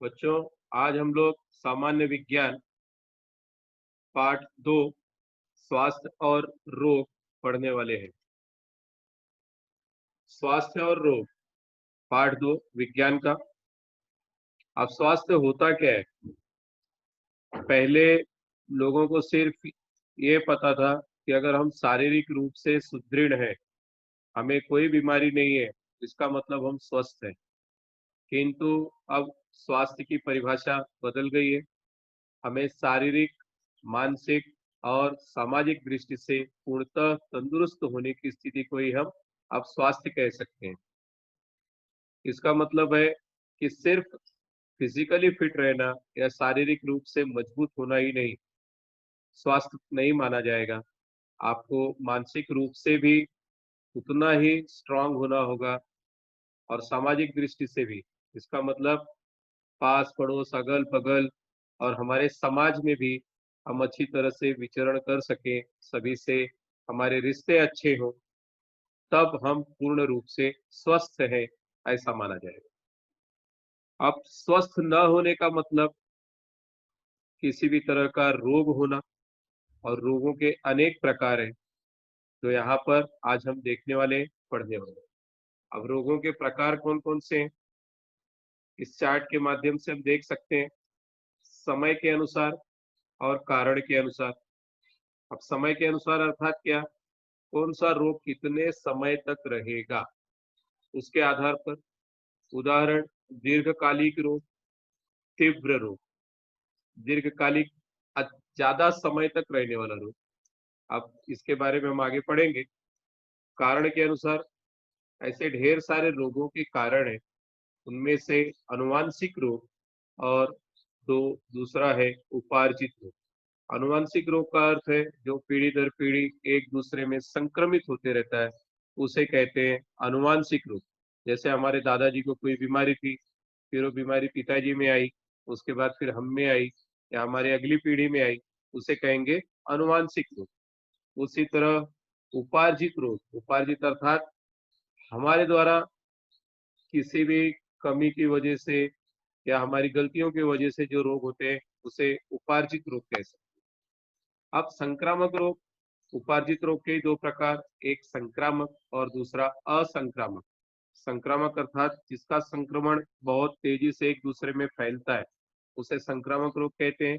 बच्चों, आज हम लोग सामान्य विज्ञान पाठ 2 स्वास्थ्य और रोग पढ़ने वाले हैं। स्वास्थ्य और रोग पाठ 2 विज्ञान का। अब स्वास्थ्य होता क्या है? पहले लोगों को सिर्फ ये पता था कि अगर हम शारीरिक रूप से सुदृढ़ हैं, हमें कोई बीमारी नहीं है, इसका मतलब हम स्वस्थ हैं। किंतु अब स्वास्थ्य की परिभाषा बदल गई है। हमें शारीरिक, मानसिक और सामाजिक दृष्टि से पूर्णतः तंदुरुस्त होने की स्थिति को ही हम अब स्वास्थ्य कह सकते हैं। इसका मतलब है कि सिर्फ फिजिकली फिट रहना या शारीरिक रूप से मजबूत होना ही नहीं स्वास्थ्य नहीं माना जाएगा। आपको मानसिक रूप से भी उतना ही स्ट्रांग होना होगा और सामाजिक दृष्टि से भी। इसका मतलब पास पड़ोस, अगल बगल और हमारे समाज में भी हम अच्छी तरह से विचरण कर सकें, सभी से हमारे रिश्ते अच्छे हों, तब हम पूर्ण रूप से स्वस्थ हैं, ऐसा माना जाएगा। अब स्वस्थ न होने का मतलब किसी भी तरह का रोग होना, और रोगों के अनेक प्रकार हैं, जो यहाँ पर आज हम देखने वाले, पढ़ने वाले। अब रोगों के प्रकार कौन-कौन से हैं? इस चार्ट के माध्यम से हम देख सकते हैं, समय के अनुसार और कारण के अनुसार। अब समय के अनुसार अर्थात क्या? कौन सा रोग कितने समय तक रहेगा, उसके आधार पर। उदाहरण, दीर्घकालिक रोग, तीव्र रोग। दीर्घकालिक ज्यादा समय तक रहने वाला रोग। अब इसके बारे में हम आगे पढ़ेंगे। कारण के अनुसार ऐसे ढेर सारे रोगों के कारण है, उनमें से अनुवांशिक रोग और दो दूसरा है उपार्जित रोग। अनुवांशिक रोग का अर्थ है जो पीढ़ी दर पीढ़ी एक दूसरे में संक्रमित होते रहता है, उसे कहते हैं अनुवांशिक रोग। जैसे हमारे दादाजी को कोई बीमारी थी, फिर वो बीमारी पिताजी में आई, उसके बाद फिर हम में आई या हमारी अगली पीढ़ी में आई, उसे कहेंगे अनुवांशिक रोग। उसी तरह उपार्जित रोग, उपार्जित अर्थात हमारे द्वारा किसी भी कमी की वजह से या हमारी गलतियों की वजह से जो रोग होते हैं, उसे उपार्जित रोग कह सकते हैं। अब संक्रामक रोग, उपार्जित रोग के दो प्रकार, एक संक्रामक और दूसरा असंक्रामक। संक्रामक अर्थात जिसका संक्रमण बहुत तेजी से एक दूसरे में फैलता है, उसे संक्रामक रोग कहते हैं।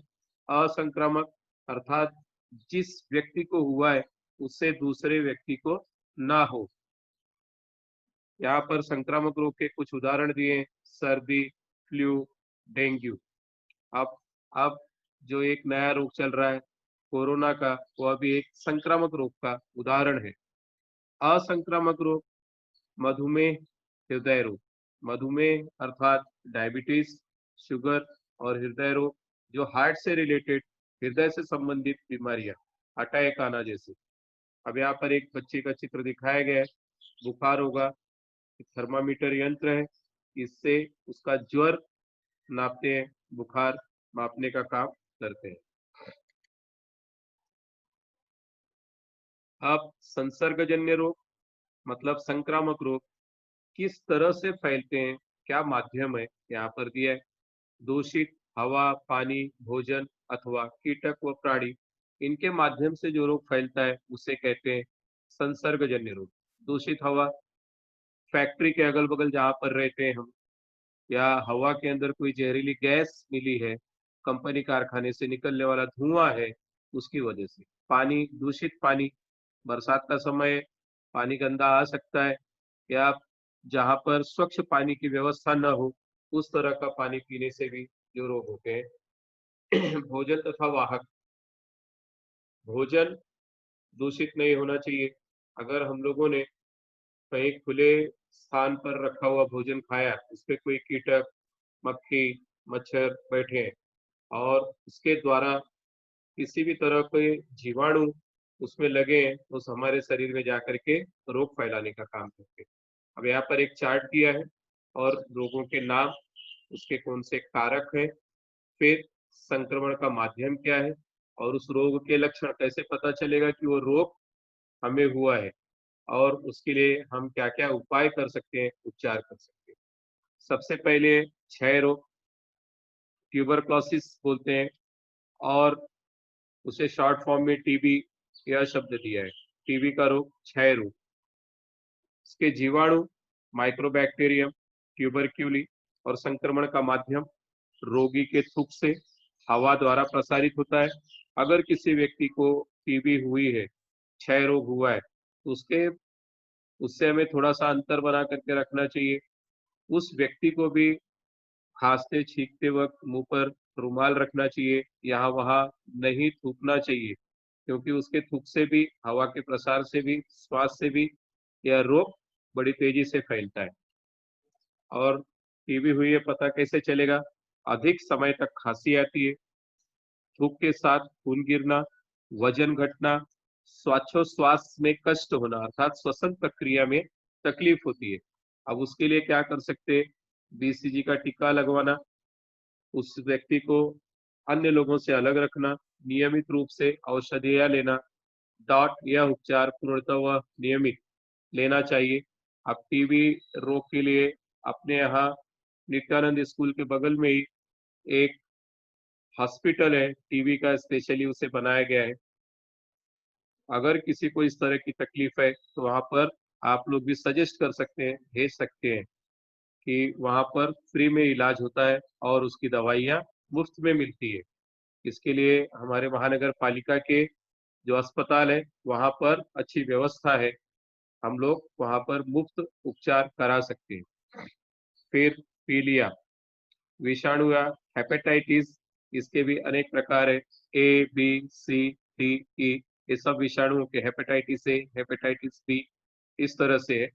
असंक्रामक अर्थात जिस व्यक्ति को हुआ है, उससे दूसरे व्यक्ति को ना हो। यहाँ पर संक्रामक रोग के कुछ उदाहरण दिए हैं, सर्दी, फ्लू, डेंगू। अब अब जो एक नया रोग चल रहा है कोरोना का, वो अभी एक संक्रामक रोग का उदाहरण है। असंक्रामक रोग, मधुमेह, हृदय रोग। मधुमेह अर्थात डायबिटीज, शुगर और हृदय रोग, जो हार्ट से रिलेटेड, हृदय से संबंधित बीमारियां, अटैक आना जैसे। अब यहाँ पर एक बच्चे का चित्र दिखाया गया है। बुखार होगा, थर्मामीटर यंत्र है, इससे उसका ज्वर नापते हैं, बुखार मापने का काम करते हैं। अब संसर्गजन्य रोग मतलब संक्रामक रोग किस तरह से फैलते हैं, क्या माध्यम है, यहाँ पर दिया है। दूषित हवा, पानी, भोजन अथवा कीटक व प्राणी, इनके माध्यम से जो रोग फैलता है उसे कहते हैं संसर्गजन्य रोग। दूषित हवा, फैक्ट्री के अगल बगल जहाँ पर रहते हैं हम, या हवा के अंदर कोई जहरीली गैस मिली है, कंपनी कारखाने से निकलने वाला धुआं है, उसकी वजह से। पानी, दूषित पानी, बरसात का समय है, पानी गंदा आ सकता है, या जहाँ पर स्वच्छ पानी की व्यवस्था न हो, उस तरह का पानी पीने से भी जो रोग होते हैं। भोजन तथा वाहक, भोजन दूषित नहीं होना चाहिए। अगर हम लोगों ने कहीं खुले स्थान पर रखा हुआ भोजन खाया, उस पे कोई कीटक, मक्खी, मच्छर बैठे हैं और इसके द्वारा किसी भी तरह के जीवाणु उसमें लगे हैं, तो हमारे शरीर में जाकर के रोग फैलाने का काम करते हैं। अब यहाँ पर एक चार्ट दिया है और रोगों के नाम, उसके कौन से कारक हैं, फिर संक्रमण का माध्यम क्या है, और उस रोग के लक्षण कैसे पता चलेगा कि वो रोग हमें हुआ है, और उसके लिए हम क्या-क्या उपाय कर सकते हैं, उपचार कर सकते हैं। सबसे पहले क्षय रोग। ट्यूबरक्लोसिस बोलते हैं, और उसे शॉर्ट फॉर्म में टीबी यह शब्द दिया है। टीबी का रोग क्षय रोग। इसके जीवाणु माइक्रोबैक्टीरियम, ट्यूबरक्यूली और संक्रमण का माध्यम रोगी के थूक से हवा द्वारा प्रसारित होता है। अगर किसी व्यक्ति को टीबी हुई है, क्षय रोग हुआ है, तो उससे हमें थोड़ा सा अंतर बना करके रखना चाहिए। उस व्यक्ति को भी खांसते छींकते वक्त मुंह पर रुमाल रखना चाहिए, यहाँ वहाँ नहीं थूकना चाहिए, क्योंकि उसके थूक से भी, हवा के प्रसार से भी, श्वास से भी यह रोग बड़ी तेजी से फैलता है। और टीबी हुई है पता कैसे चलेगा? अधिक समय तक खांसी आती है, थूक के साथ खून गिरना, वजन घटना, श्वासोच्छ्वास में कष्ट होना अर्थात श्वसन प्रक्रिया में तकलीफ होती है। अब उसके लिए क्या कर सकते हैं? बीसीजी का टीका लगवाना, उस व्यक्ति को अन्य लोगों से अलग रखना, नियमित रूप से औषधियां लेना, डॉट यह उपचार पूर्णतः व नियमित लेना चाहिए। अब टीबी रोग के लिए अपने यहाँ नित्यानंद स्कूल के बगल में ही एक हॉस्पिटल है, टीबी का स्पेशली उसे बनाया गया है। अगर किसी को इस तरह की तकलीफ है तो वहां पर आप लोग भी सजेस्ट कर सकते हैं, भेज सकते हैं कि वहां पर फ्री में इलाज होता है और उसकी दवाइयाँ मुफ्त में मिलती है। इसके लिए हमारे महानगर पालिका के जो अस्पताल है वहां पर अच्छी व्यवस्था है, हम लोग वहां पर मुफ्त उपचार करा सकते हैं। फिर पीलिया विषाणु या हेपेटाइटिस, इसके भी अनेक प्रकार है, A B C D E, ये सब विषाणुओं के, हेपेटाइटिस ए, हेपेटाइटिस बी, इस तरह से है।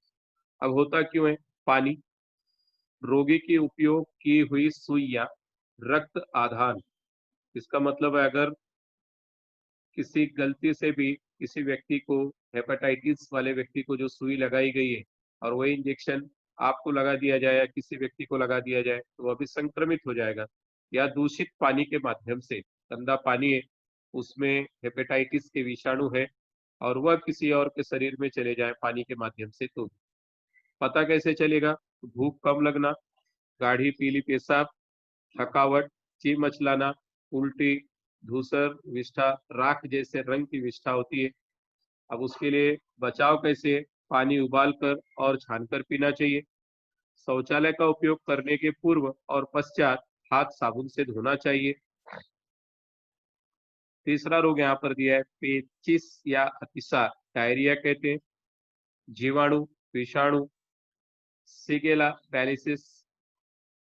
अब होता क्यों है? पानी, रोगी की उपयोग की हुई सुई या रक्त आधान, इसका मतलब है अगर किसी गलती से भी किसी व्यक्ति को, हेपेटाइटिस वाले व्यक्ति को जो सुई लगाई गई है और वही इंजेक्शन आपको लगा दिया जाए या किसी व्यक्ति को लगा दिया जाए, तो वह भी संक्रमित हो जाएगा। या दूषित पानी के माध्यम से, गंदा पानी है, उसमें हेपेटाइटिस के विषाणु है और वह किसी और के शरीर में चले जाए पानी के माध्यम से, तो पता कैसे चलेगा? भूख कम लगना, गाढ़ी पीली पेशाब, थकावट, जी मचलाना, उल्टी, धूसर, विष्ठा, राख जैसे रंग की विष्ठा होती है। अब उसके लिए बचाव कैसे? पानी उबाल कर और छानकर पीना चाहिए। शौचालय का उपयोग करने के पूर्व और पश्चात हाथ साबुन से धोना चाहिए। तीसरा रोग यहाँ पर दिया है पेचिस या अतिसार, डायरिया कहते हैं। जीवाणु, विषाणु, सिगेला बैलिसिस,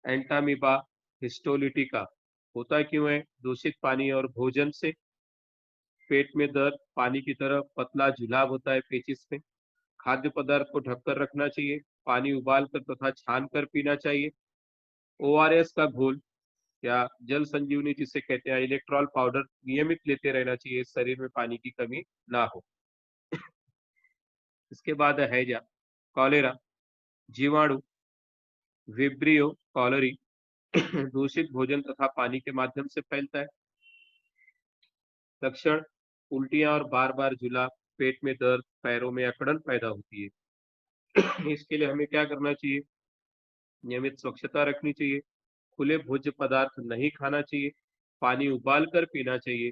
एंटामीबा, हिस्टोलिटिका, होता क्यों है? दूषित पानी और भोजन से। पेट में दर्द, पानी की तरह पतला जुलाब होता है पेचिस में। खाद्य पदार्थ को ढककर रखना चाहिए, पानी उबाल कर तथा छान कर पीना चाहिए। ओआरएस का घोल या जल संजीवनी जिसे कहते हैं, इलेक्ट्रॉल पाउडर नियमित लेते रहना चाहिए, शरीर में पानी की कमी ना हो। इसके बाद है हैजा, कॉलेरा, जीवाणु, विब्रियो कॉलरी, दूषित भोजन तथा पानी के माध्यम से फैलता है। लक्षण, उल्टियां और बार बार जुलाब, पेट में दर्द, पैरों में अकड़न पैदा होती है। इसके लिए हमें क्या करना चाहिए? नियमित स्वच्छता रखनी चाहिए, खुले भोज्य पदार्थ नहीं खाना चाहिए, पानी उबाल कर पीना चाहिए,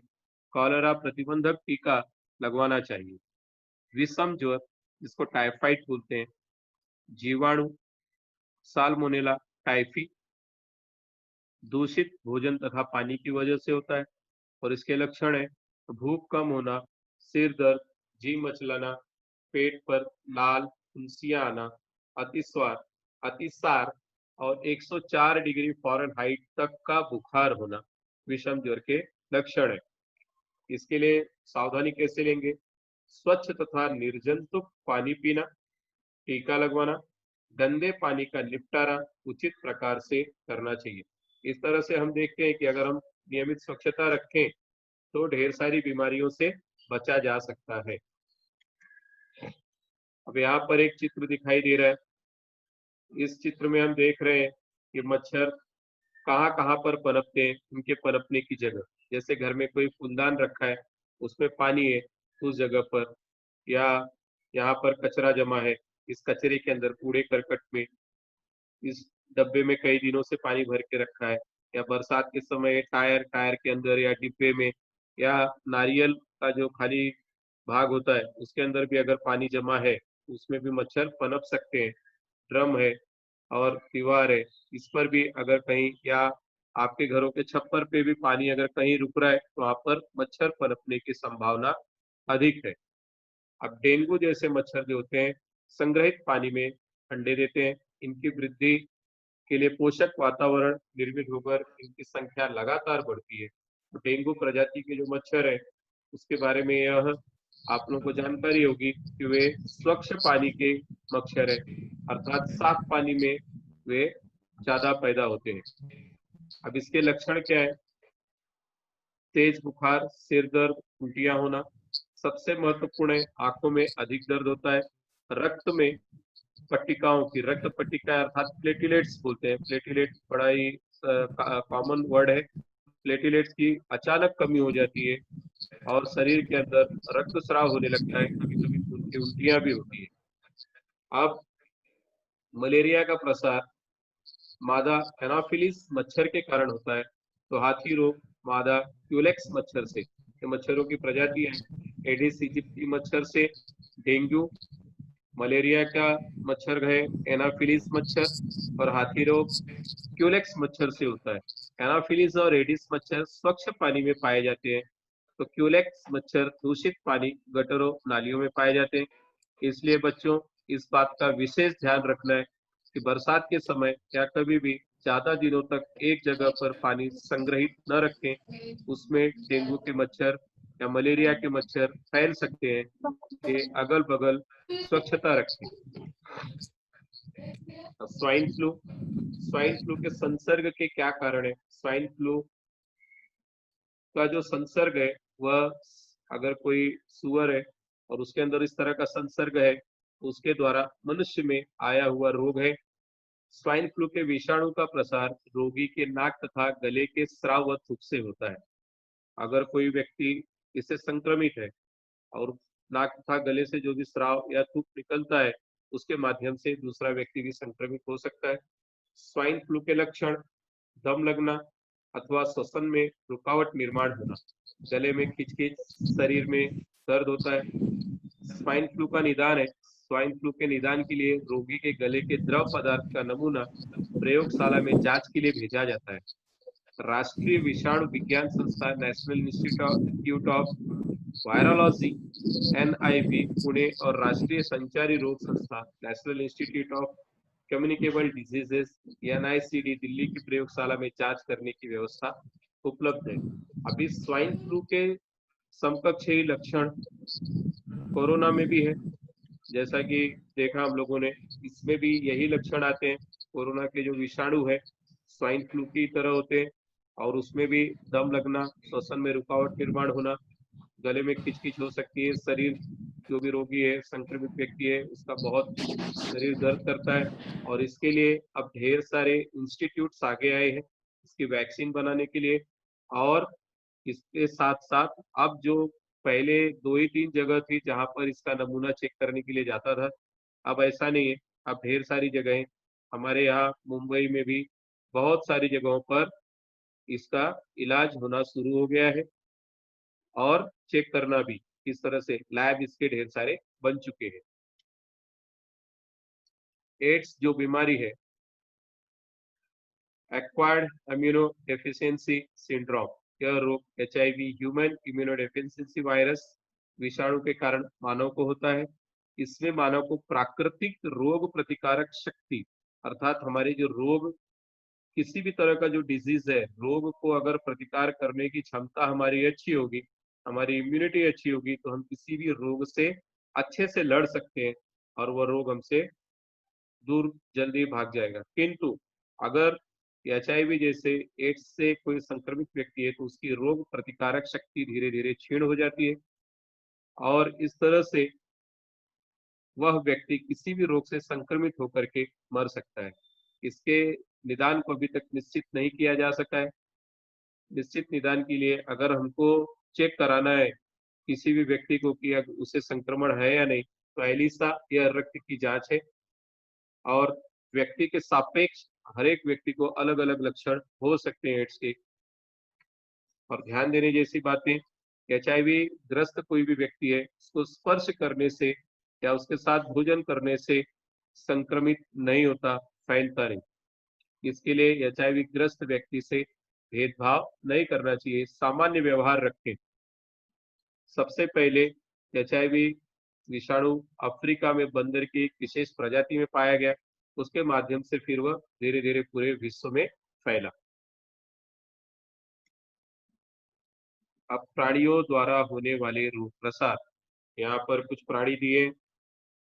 कॉलेरा प्रतिबंधक टीका लगवाना चाहिए। विषम ज्वर, जिसको टाइफाइड बोलते हैं, जीवाणु साल्मोनेला टाइफी, दूषित भोजन तथा पानी की वजह से होता है। और इसके लक्षण है भूख कम होना, सिर दर्द, जी मचलाना, पेट पर लाल फुंसियां आना, अतिस्वार, अतिसार और 104 डिग्री फ़ारेनहाइट तक का बुखार होना विषम ज्वर के लक्षण है। इसके लिए सावधानी कैसे लेंगे? स्वच्छ तथा निर्जंतुक पानी पीना, टीका लगवाना, गंदे पानी का निपटारा उचित प्रकार से करना चाहिए। इस तरह से हम देखते हैं कि अगर हम नियमित स्वच्छता रखें तो ढेर सारी बीमारियों से बचा जा सकता है। अब यहाँ पर एक चित्र दिखाई दे रहा है, इस चित्र में हम देख रहे हैं कि मच्छर कहाँ कहाँ पर पनपते हैं, उनके पनपने की जगह, जैसे घर में कोई फूलदान रखा है, उसमें पानी है, उस जगह पर, या यहाँ पर कचरा जमा है, इस कचरे के अंदर, कूड़े करकट में, इस डब्बे में कई दिनों से पानी भर के रखा है, या बरसात के समय टायर टायर के अंदर या डिब्बे में या नारियल का जो खाली भाग होता है उसके अंदर भी अगर पानी जमा है उसमें भी मच्छर पनप सकते हैं। ड्रम है और दीवार है, इस पर भी अगर कहीं या आपके घरों के छप्पर पे भी पानी अगर कहीं रुक रहा है तो वहां पर मच्छर पनपने की संभावना अधिक है। अब डेंगू जैसे मच्छर जो होते हैं संग्रहित पानी में अंडे देते हैं। इनकी वृद्धि के लिए पोषक वातावरण निर्मित होकर इनकी संख्या लगातार बढ़ती है। तो डेंगू प्रजाति के जो मच्छर है उसके बारे में यह आप लोगों को जानकारी होगी कि वे स्वच्छ पानी के मच्छर है, अर्थात साफ पानी में वे ज्यादा पैदा होते हैं। अब इसके लक्षण क्या है? तेज बुखार, सिर दर्द, उल्टियां होना। सबसे महत्वपूर्ण है आंखों में अधिक दर्द होता है। रक्त में पट्टिकाओं की, रक्त पट्टिका अर्थात प्लेटिलेट्स बोलते हैं, प्लेटिलेट बड़ा ही कॉमन वर्ड है। प्लेटिलेट्स की अचानक कमी हो जाती है और शरीर के अंदर रक्तस्राव होने लगता है, कभी कभी उनकी उल्टियां भी होती है। अब मलेरिया का प्रसार मादा एनाफिलिस मच्छर के कारण होता है। तो हाथी रोग मादा क्यूलेक्स मच्छर से, ये मच्छरों की प्रजाति है। एडिस इजिप्टी मच्छर से, डेंगू, मलेरिया का मच्छर है एनाफिलिस मच्छर, और हाथी रोग क्यूलेक्स मच्छर से होता है। एनाफिलिस और एडिस मच्छर स्वच्छ पानी में पाए जाते हैं, तो क्यूलेक्स मच्छर दूषित पानी गटरों नालियों में पाए जाते हैं। इसलिए बच्चों इस बात का विशेष ध्यान रखना है कि बरसात के समय या कभी भी ज्यादा दिनों तक एक जगह पर पानी संग्रहित न रखें, उसमें डेंगू के मच्छर या मलेरिया के मच्छर फैल सकते हैं। ये अगल बगल स्वच्छता रखें। स्वाइन फ्लू, स्वाइन फ्लू के संसर्ग के क्या कारण है? स्वाइन फ्लू का जो संसर्ग है वह, अगर कोई सुअर है और उसके अंदर इस तरह का संसर्ग है तो उसके द्वारा मनुष्य में आया हुआ रोग है। स्वाइन फ्लू के विषाणु का प्रसार रोगी के नाक तथा गले के स्राव व थूक से होता है। अगर कोई व्यक्ति इससे संक्रमित है और नाक तथा गले से जो भी स्राव या थूक निकलता है उसके माध्यम से दूसरा व्यक्ति भी संक्रमित हो सकता है। स्वाइन फ्लू के लक्षण: दम लगना अथवा श्वसन में रुकावट निर्माण होना, गले में खिंचखिंच, शरीर में दर्द होता है। स्वाइन फ्लू का निदान है: स्वाइन फ्लू के निदान के लिए रोगी के गले के द्रव पदार्थ का नमूना प्रयोगशाला में जांच के लिए भेजा जाता है। राष्ट्रीय विषाणु विज्ञान संस्थान, national institute of virology NIV Pune और राष्ट्रीय संचारी रोग संस्थान, national institute of communicable diseases NICD Delhi की प्रयोगशाला में जांच करने की व्यवस्था उपलब्ध है। अभी स्वाइन फ्लू के समकक्ष ही लक्षण कोरोना में भी है, जैसा कि देखा हम लोगों ने, इसमें भी यही लक्षण आते हैं। कोरोना के जो विषाणु है स्वाइन फ्लू की तरह होते हैं और उसमें भी दम लगना, श्वसन में रुकावट निर्माण होना, गले में खिंचखिंच हो सकती है, शरीर, जो भी रोगी है, संक्रमित व्यक्ति है, उसका बहुत शरीर दर्द करता है। और इसके लिए अब ढेर सारे इंस्टीट्यूट्स आगे आए हैं इसकी वैक्सीन बनाने के लिए। और इसके साथ साथ अब जो पहले 2 ही 3 जगह थी जहां पर इसका नमूना चेक करने के लिए जाता था, अब ऐसा नहीं है। अब ढेर सारी जगहें, हमारे यहाँ मुंबई में भी बहुत सारी जगहों पर इसका इलाज होना शुरू हो गया है और चेक करना भी, इस तरह से लैब इसके ढेर सारे बन चुके हैं। एड्स जो बीमारी है, एक्वायर्ड इम्यूनो डेफिशिएंसी सिंड्रोम, यह रोग HIV human immuno deficiency virus विषाणु के कारण मानव को होता है। इसमें मानव को प्राकृतिक रोग प्रतिकारक शक्ति, अर्थात हमारे जो रोग, किसी भी तरह का जो डिजीज है, रोग को अगर प्रतिकार करने की क्षमता हमारी अच्छी होगी, हमारी इम्यूनिटी अच्छी होगी, तो हम किसी भी रोग से अच्छे से लड़ सकते हैं और वह रोग हमसे दूर जल्दी भाग जाएगा। किंतु अगर एचआईवी जैसे एड्स से कोई संक्रमित व्यक्ति है तो उसकी रोग प्रतिकारक शक्ति धीरे धीरे क्षीण हो जाती है और इस तरह से वह व्यक्ति किसी भी रोग से संक्रमित होकर के मर सकता है। इसके निदान को अभी तक निश्चित नहीं किया जा सका है। निश्चित निदान के लिए अगर हमको चेक कराना है किसी भी व्यक्ति को कि उसे संक्रमण है या नहीं, तो एलिसा या रक्त की जांच है और व्यक्ति के सापेक्ष हर एक व्यक्ति को अलग अलग लक्षण हो सकते हैं एड्स के। और ध्यान देने जैसी बातें, एचआईवी ग्रस्त कोई भी व्यक्ति है, उसको स्पर्श करने से या उसके साथ भोजन करने से संक्रमित नहीं होता, फैलता नहीं। इसके लिए एचआईवी ग्रस्त व्यक्ति से भेदभाव नहीं करना चाहिए, सामान्य व्यवहार रखें। सबसे पहले एचआईवी विषाणु अफ्रीका में बंदर की एक विशेष प्रजाति में पाया गया, उसके माध्यम से फिर वह धीरे धीरे पूरे विश्व में फैला। अब प्राणियों द्वारा होने वाले रोग प्रसार, यहाँ पर कुछ प्राणी दिए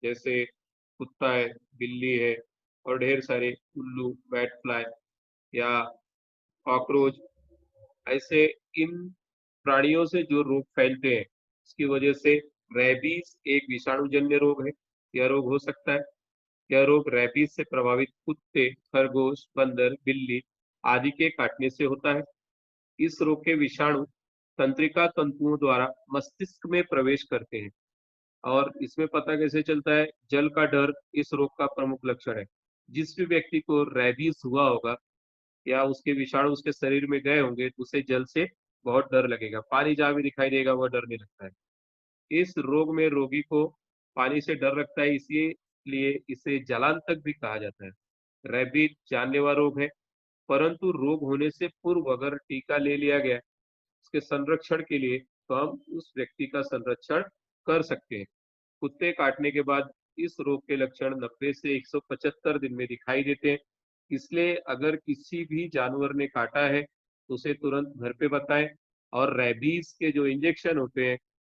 जैसे कुत्ता है, बिल्ली है और ढेर सारे उल्लू, बैट फ्लाई या कॉकरोच। ऐसे इन प्राणियों से जो रोग फैलते हैं उसकी वजह से रेबीज एक विषाणुजन्य रोग है। यह रोग हो सकता है। यह रोग रेबीज से प्रभावित कुत्ते, खरगोश, बंदर, बिल्ली आदि के काटने से होता है। इस रोग के विषाणु तंत्रिका तंतुओं द्वारा मस्तिष्क में प्रवेश करते हैं। और इसमें पता कैसे चलता है? जल का डर इस रोग का प्रमुख लक्षण है। जिस भी व्यक्ति को रेबीज हुआ होगा या उसके विषाणु उसके शरीर में गए होंगे तो उसे जल से बहुत डर लगेगा। पानी जहां भी दिखाई देगा वह डरने लगता है। इस रोग में रोगी को पानी से डर लगता है, इसीलिए इसे जलांतक भी कहा जाता है। रेबीज जानलेवा रोग है, परंतु रोग होने से पूर्व अगर टीका ले लिया गया उसके संरक्षण के लिए, तो हम उस व्यक्ति का संरक्षण कर सकते हैं। कुत्ते काटने के बाद इस रोग के लक्षण 90 से 175 दिन में दिखाई देते हैं। इसलिए अगर किसी भी जानवर ने काटा है तो उसे तुरंत घर पे बताएं। और रेबीज के जो इंजेक्शन होते हैं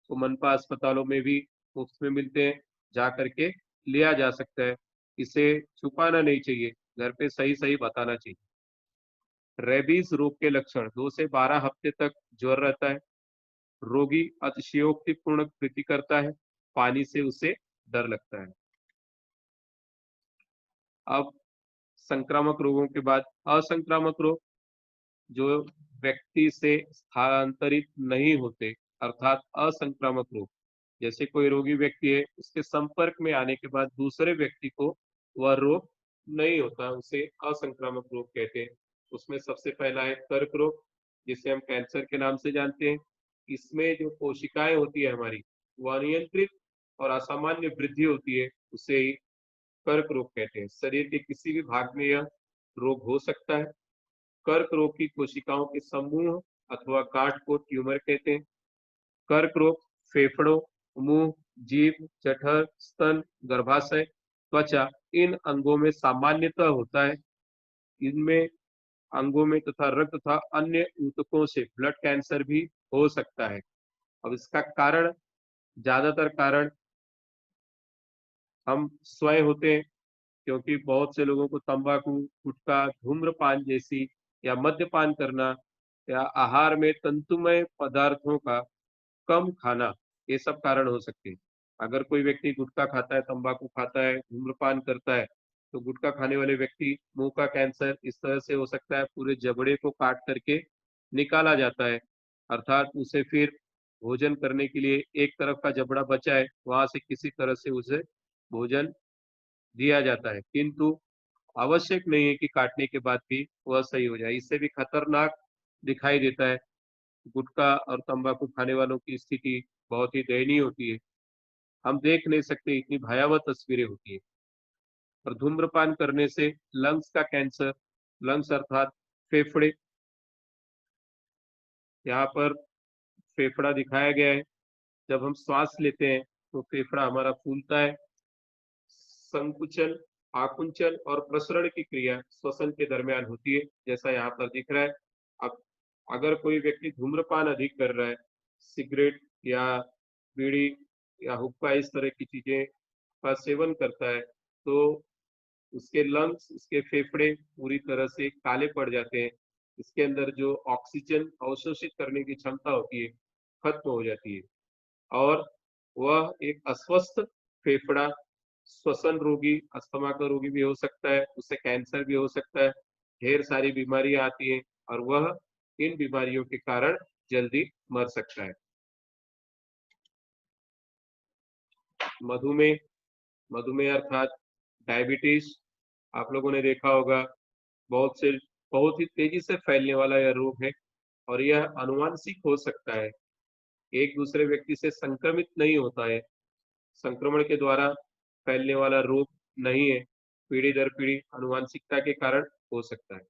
वो मनपा अस्पतालों में भी मुफ्त में मिलते हैं, जा करके लिया जा सकता है। इसे छुपाना नहीं चाहिए, घर पे सही सही बताना चाहिए। रेबीज रोग के लक्षण 2 से 12 हफ्ते तक ज्वर रहता है, रोगी अतिशयोक्तिपूर्ण कृति करता है, पानी से उसे डर लगता है। अब संक्रामक रोगों के बाद असंक्रामक रोग, जो व्यक्ति से स्थानांतरित नहीं होते, अर्थात असंक्रामक रोग। जैसे कोई रोगी व्यक्ति है, उसके संपर्क में आने के बाद दूसरे व्यक्ति को वह रोग नहीं होता, उसे असंक्रामक रोग कहते हैं। उसमें सबसे पहला है कर्क रोग, जिसे हम कैंसर के नाम से जानते हैं। इसमें जो कोशिकाएं होती है हमारी, वह अनियंत्रित और असामान्य वृद्धि होती है, उसे ही कर्क रोग कहते हैं। शरीर के किसी भी भाग में यह रोग हो सकता है। कर्क रोग की कोशिकाओं के समूह अथवा गांठ को ट्यूमर कहते हैं। कर्क रोग फेफड़ों, मुंह, जीभ, जठर, स्तन, गर्भाशय, त्वचा इन अंगों में सामान्यतः होता है। इनमें अंगों में तथा रक्त तथा अन्य ऊतकों से ब्लड कैंसर भी हो सकता है। अब इसका कारण, ज्यादातर कारण हम स्वयं होते हैं, क्योंकि बहुत से लोगों को तंबाकू, गुटखा, धूम्रपान जैसी या मद्यपान करना या आहार में तंतुमय पदार्थों का कम खाना, ये सब कारण हो सकते हैं। अगर कोई व्यक्ति गुटखा खाता है, तंबाकू खाता है, धूम्रपान करता है, तो गुटखा खाने वाले व्यक्ति मुंह का कैंसर इस तरह से हो सकता है, पूरे जबड़े को काट करके निकाला जाता है। अर्थात उसे फिर भोजन करने के लिए एक तरफ का जबड़ा बचा है, वहां से किसी तरह से उसे भोजन दिया जाता है, किंतु आवश्यक नहीं है कि काटने के बाद भी वह सही हो जाए। इससे भी खतरनाक दिखाई देता है। गुटखा और तंबाकू खाने वालों की स्थिति बहुत ही दयनीय होती है। हम देख नहीं सकते, इतनी भयावह तस्वीरें होती है। और धूम्रपान करने से लंग्स का कैंसर, लंग्स अर्थात फेफड़े, यहाँ पर फेफड़ा दिखाया गया है। जब हम श्वास लेते हैं तो फेफड़ा हमारा फूलता है। संकुचन, आकुंचन और प्रसरण की क्रिया श्वसन के दरमियान होती है, जैसा यहाँ पर दिख रहा है। अब अगर कोई व्यक्ति धूम्रपान अधिक कर रहा है, सिगरेट या बीड़ी या हुक्का इस तरह की चीजें का सेवन करता है, तो उसके लंग्स, उसके फेफड़े पूरी तरह से काले पड़ जाते हैं। इसके अंदर जो ऑक्सीजन अवशोषित करने की क्षमता होती है, खत्म हो जाती है। और वह एक अस्वस्थ फेफड़ा, श्वसन रोगी, अस्थमा का रोगी भी हो सकता है, उससे कैंसर भी हो सकता है। ढेर सारी बीमारियां आती हैं और वह इन बीमारियों के कारण जल्दी मर सकता है। मधुमेह, मधुमेह अर्थात डायबिटीज, आप लोगों ने देखा होगा बहुत ही तेजी से फैलने वाला यह रोग है और यह अनुवांशिक हो सकता है। एक दूसरे व्यक्ति से संक्रमित नहीं होता है, संक्रमण के द्वारा फैलने वाला रोग नहीं है, पीढ़ी दर पीढ़ी अनुवांशिकता के कारण हो सकता है।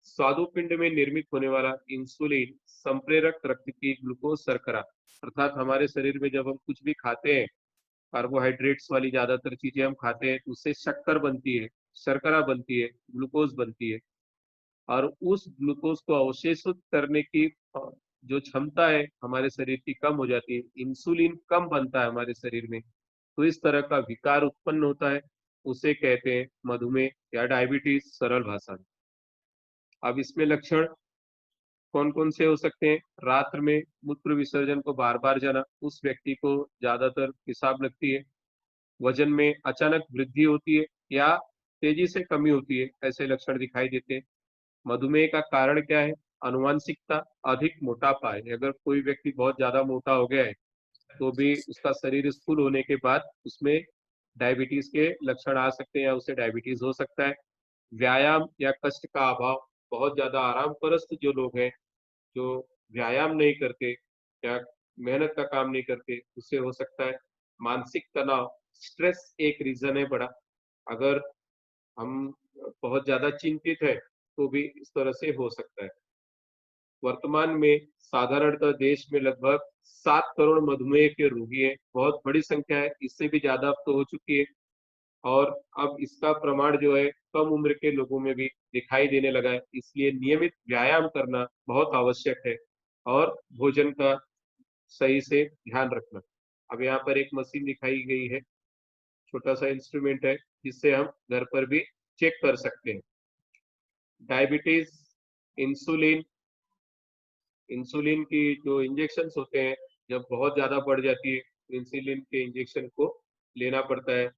स्वादुपिंड में निर्मित होने वाला इंसुलिन संप्रेरक रक्त की ग्लूकोज शर्करा, अर्थात हमारे शरीर में जब हम कुछ भी खाते हैं, कार्बोहाइड्रेट्स वाली ज्यादातर चीजें हम खाते हैं, तो उससे शक्कर बनती है, शर्करा बनती है, ग्लूकोज बनती है, और उस ग्लूकोज को अवशोषित करने की जो क्षमता है हमारे शरीर की कम हो जाती है, इंसुलिन कम बनता है हमारे शरीर में, तो इस तरह का विकार उत्पन्न होता है, उसे कहते हैं मधुमेह या डायबिटीज सरल भाषा में। अब इसमें लक्षण कौन कौन से हो सकते हैं? रात्र में मूत्र विसर्जन को बार बार जाना, उस व्यक्ति को ज्यादातर पेशाब लगती है। वजन में अचानक वृद्धि होती है या तेजी से कमी होती है, ऐसे लक्षण दिखाई देते हैं। मधुमेह का कारण क्या है? आनुवंशिकता, अधिक मोटापा है। अगर कोई व्यक्ति बहुत ज्यादा मोटा हो गया है तो भी उसका शरीर स्थूल होने के बाद उसमें डायबिटीज के लक्षण आ सकते हैं या उसे डायबिटीज हो सकता है। व्यायाम या कष्ट का अभाव, बहुत ज्यादा आराम परस्त जो लोग हैं, जो व्यायाम नहीं करते या मेहनत का काम नहीं करते, उससे हो सकता है। मानसिक तनाव, स्ट्रेस एक रीजन है बड़ा। अगर हम बहुत ज्यादा चिंतित है तो भी इस तरह से हो सकता है। वर्तमान में साधारणतः देश में लगभग 7 करोड़ मधुमेह के रोगी हैं, बहुत बड़ी संख्या है, इससे भी ज्यादा अब तो हो चुकी है। और अब इसका प्रमाण जो है कम उम्र के लोगों में भी दिखाई देने लगा है, इसलिए नियमित व्यायाम करना बहुत आवश्यक है और भोजन का सही से ध्यान रखना। अब यहाँ पर एक मशीन दिखाई गई है, छोटा सा इंस्ट्रूमेंट है जिससे हम घर पर भी चेक कर सकते हैं। डायबिटीज, इंसुलिन, इंसुलिन की जो इंजेक्शन होते हैं, जब बहुत ज्यादा बढ़ जाती है तो इंसुलिन के इंजेक्शन को लेना पड़ता है,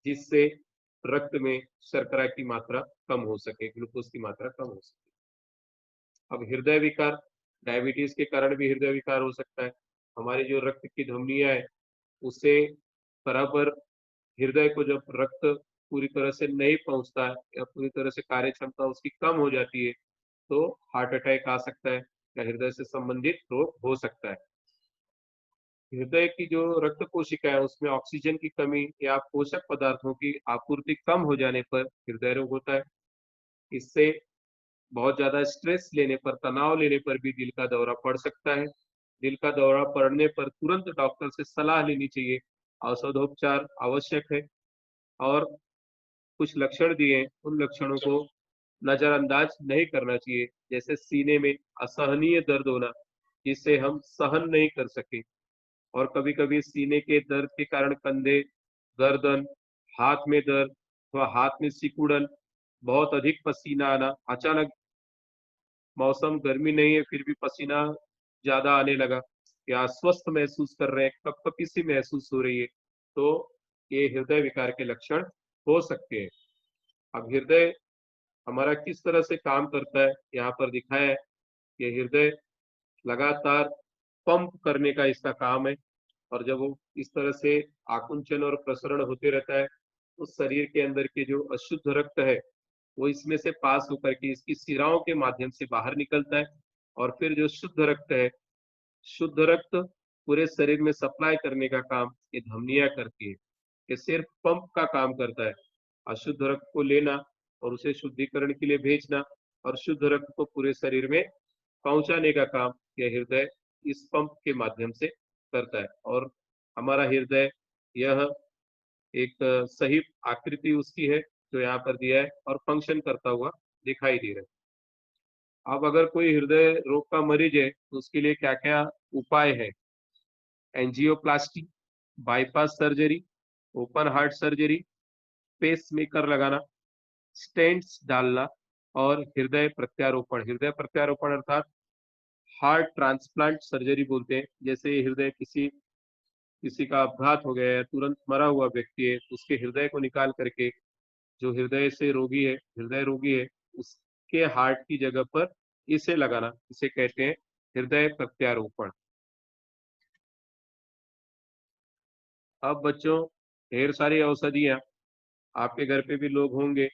जिससे रक्त में शर्करा की मात्रा कम हो सके, ग्लूकोज की मात्रा कम हो सके। अब हृदय विकार, डायबिटीज के कारण भी हृदय विकार हो सकता है। हमारी जो रक्त की धमनियां है उससे बराबर हृदय को जब रक्त पूरी तरह से नहीं पहुंचता है या पूरी तरह से कार्य क्षमता उसकी कम हो जाती है तो हार्ट अटैक आ सकता है या हृदय से संबंधित रोग हो सकता है। हृदय की जो रक्त कोशिका है उसमें ऑक्सीजन की कमी या पोषक पदार्थों की आपूर्ति कम हो जाने पर हृदय रोग होता है। इससे बहुत ज्यादा स्ट्रेस लेने पर, तनाव लेने पर भी दिल का दौरा पड़ सकता है। दिल का दौरा पड़ने पर तुरंत डॉक्टर से सलाह लेनी चाहिए, औषधोपचार आवश्यक है। और कुछ लक्षण दिए हैं, उन लक्षणों को नजरअंदाज नहीं करना चाहिए, जैसे सीने में असहनीय दर्द होना जिससे हम सहन नहीं कर सके, और कभी कभी सीने के दर्द के कारण कंधे, गर्दन, हाथ में दर्द अथवा हाथ में सिकुड़न, बहुत अधिक पसीना आना, अचानक मौसम गर्मी नहीं है फिर भी पसीना ज्यादा आने लगा, या अस्वस्थ महसूस कर रहे हैं, कपकपी सी महसूस हो रही है, तो ये हृदय विकार के लक्षण हो सकते हैं। अब हृदय हमारा किस तरह से काम करता है यहाँ पर दिखाया है। ये हृदय लगातार पंप करने का इसका काम है, और जब वो इस तरह से आकुंचन और प्रसरण होते रहता है तो शरीर के अंदर के जो अशुद्ध रक्त है वो इसमें से पास होकर के इसकी शिराओं के माध्यम से बाहर निकलता है, और फिर जो शुद्ध रक्त है, शुद्ध रक्त पूरे शरीर में सप्लाई करने का काम ये धमनियां करती है। ये सिर्फ पंप का काम करता है, अशुद्ध रक्त को लेना और उसे शुद्धिकरण के लिए भेजना और शुद्ध रक्त को पूरे शरीर में पहुंचाने का काम यह हृदय इस पंप के माध्यम से करता है। और हमारा हृदय, यह एक सही आकृति उसकी है जो यहाँ पर दिया है और फंक्शन करता हुआ दिखाई दे रहा है। अब अगर कोई हृदय रोग का मरीज है तो उसके लिए क्या क्या उपाय है? Angioplasty, bypass surgery, open heart surgery, pacemaker लगाना, स्टेंट्स डालना, और हृदय प्रत्यारोपण। हृदय प्रत्यारोपण अर्थात हार्ट ट्रांसप्लांट सर्जरी बोलते हैं। जैसे हृदय किसी किसी का अपघात हो गया है, तुरंत मरा हुआ व्यक्ति है, उसके हृदय को निकाल करके जो हृदय से रोगी है, हृदय रोगी है, उसके हार्ट की जगह पर इसे लगाना, इसे कहते हैं हृदय प्रत्यारोपण। अब बच्चों, ढेर सारी औषधियां, आपके घर पे भी लोग होंगे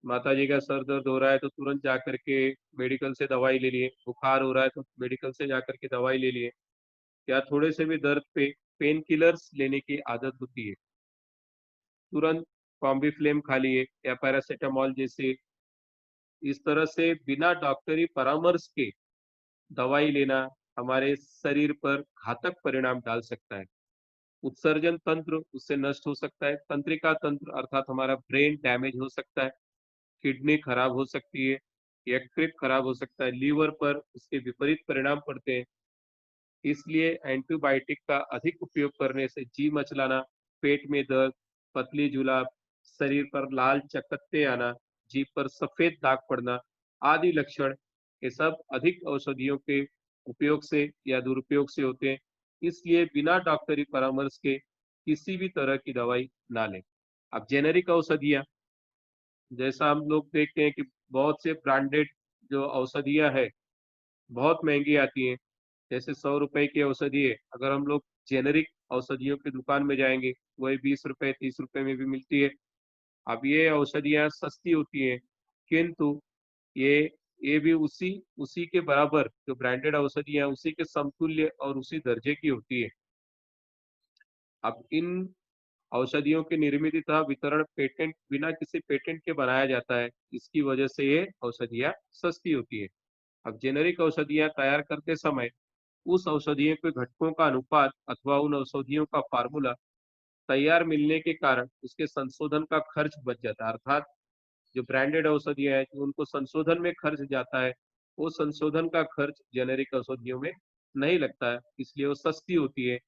माता जी का सर दर्द हो रहा है तो तुरंत जा करके मेडिकल से दवाई ले लिए, बुखार हो रहा है तो मेडिकल से जा करके दवाई ले लिए, या थोड़े से भी दर्द पे पेन किलर्स लेने की आदत होती है, तुरंत कॉम्बिफ्लेम खा लिए या पैरासिटामॉल जैसे। इस तरह से बिना डॉक्टरी परामर्श के दवाई लेना हमारे शरीर पर घातक परिणाम डाल सकता है। उत्सर्जन तंत्र उससे नष्ट हो सकता है, तंत्रिका तंत्र अर्थात हमारा ब्रेन डैमेज हो सकता है, किडनी खराब हो सकती है, यकृत खराब हो सकता है, लीवर पर उसके विपरीत परिणाम पड़ते हैं। इसलिए एंटीबायोटिक का अधिक उपयोग करने से जी मचलाना, पेट में दर्द, पतली जुलाब, शरीर पर लाल चकत्ते आना, जीभ पर सफेद दाग पड़ना आदि लक्षण, ये सब अधिक औषधियों के उपयोग से या दुरुपयोग से होते हैं। इसलिए बिना डॉक्टरी परामर्श के किसी भी तरह की दवाई ना लें। अब जेनेरिक औषधियाँ, जैसा हम लोग देखते हैं कि बहुत से ब्रांडेड जो औषधियाँ है, बहुत महँगी आती हैं। जैसे 100 रुपए की औषधि है, अगर हम लोग जेनेरिक औषधियों की दुकान में जाएँगे, वही 20 रुपए, 30 रुपए में भी मिलती है। अब ये औषधियाँ सस्ती होती हैं, किंतु ये ये भी उसी उसी के बराबर जो ब्रांडेड औषधियाँ हैं, उसी के समतुल्य और उसी दर्जे की होती है। अब इन औषधियों की निर्मित तथा वितरण पेटेंट बिना किसी पेटेंट के बनाया जाता है, इसकी वजह से ये औषधियाँ सस्ती होती है। अब जेनेरिक औषधियाँ तैयार करते समय उस औषधियों के घटकों का अनुपात अथवा उन औषधियों का फार्मूला तैयार मिलने के कारण उसके संशोधन का खर्च बच जाता है। अर्थात जो ब्रांडेड औषधियाँ हैं, जो उनको संशोधन में खर्च जाता है, वो संशोधन का खर्च जेनेरिक औषधियों में नहीं लगता है, इसलिए वो सस्ती होती है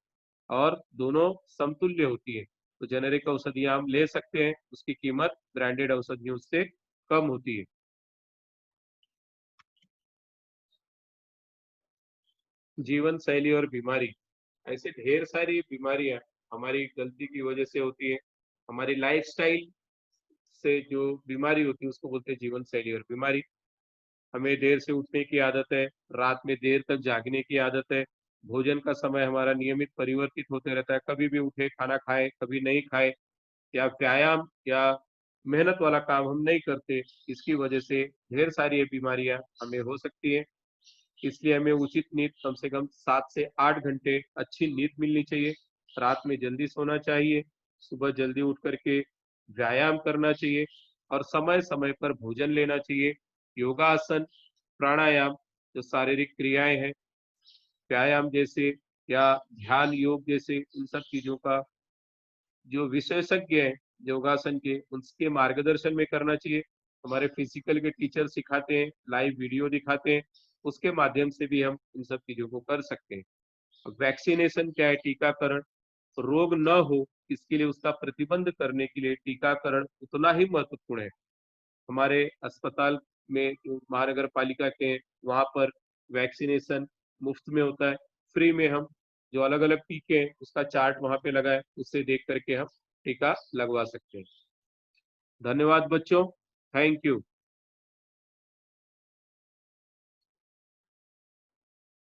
और दोनों समतुल्य होती है। तो जेनेरिक औषधियाँ हम ले सकते हैं, उसकी कीमत ब्रांडेड औषधियों से कम होती है। जीवन शैली और बीमारी, ऐसे ढेर सारी बीमारियां हमारी गलती की वजह से होती है। हमारी लाइफस्टाइल से जो बीमारी होती है उसको बोलते हैं जीवन शैली और बीमारी। हमें देर से उठने की आदत है, रात में देर तक जागने की आदत है, भोजन का समय हमारा नियमित परिवर्तित होते रहता है, कभी भी उठे खाना खाए, कभी नहीं खाए, या व्यायाम या मेहनत वाला काम हम नहीं करते, इसकी वजह से ढेर सारी ये बीमारियां हमें हो सकती है। इसलिए हमें उचित नींद कम से कम 7 से 8 घंटे अच्छी नींद मिलनी चाहिए। रात में जल्दी सोना चाहिए, सुबह जल्दी उठ करके व्यायाम करना चाहिए और समय-समय पर भोजन लेना चाहिए। योगासन, प्राणायाम जो शारीरिक क्रियाएँ हैं, व्यायाम जैसे या ध्यान योग जैसे इन सब चीज़ों का जो विशेषज्ञ हैं योगासन के, उनके मार्गदर्शन में करना चाहिए। हमारे फिजिकल के टीचर सिखाते हैं, लाइव वीडियो दिखाते हैं, उसके माध्यम से भी हम इन सब चीज़ों को कर सकते हैं। अब वैक्सीनेशन क्या है? टीकाकरण। रोग न हो इसके लिए उसका प्रतिबंध करने के लिए टीकाकरण उतना ही महत्वपूर्ण है। हमारे अस्पताल में जो महानगर पालिका के हैं, वहाँ पर वैक्सीनेशन मुफ्त में होता है। फ्री में हम जो अलग-अलग टीके हैं, उसका चार्ट वहाँ पे लगा है, उससे देख कर के हम टीका लगवा सकते हैं। धन्यवाद बच्चों, थैंक यू।